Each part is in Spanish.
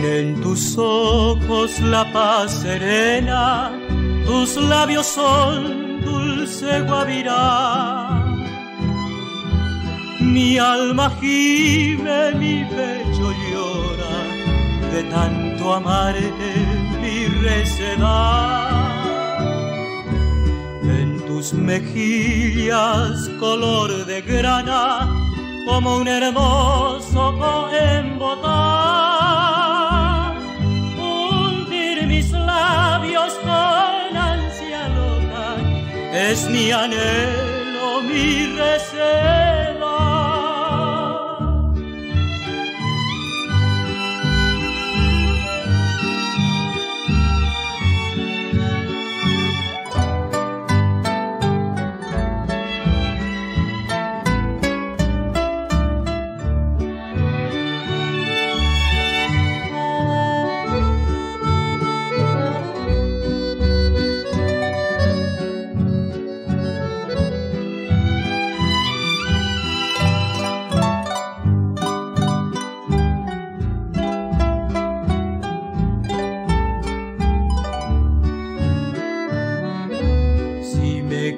Tienen tus ojos la paz serena, tus labios son dulce guavirá. Mi alma gime, mi pecho llora, de tanto amarte mi recedad. En tus mejillas color de grana, como un hermoso coembotar. Hundir mis labios con ansia loca es mi anhelo, mi recelo.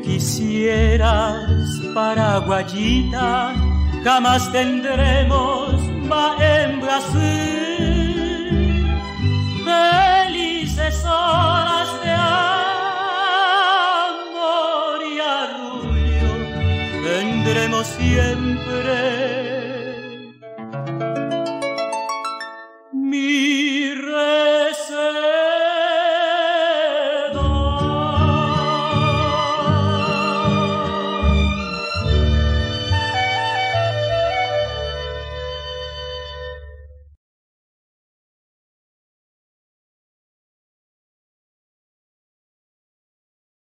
Quisieras paraguayita, jamás tendremos va en Brasil.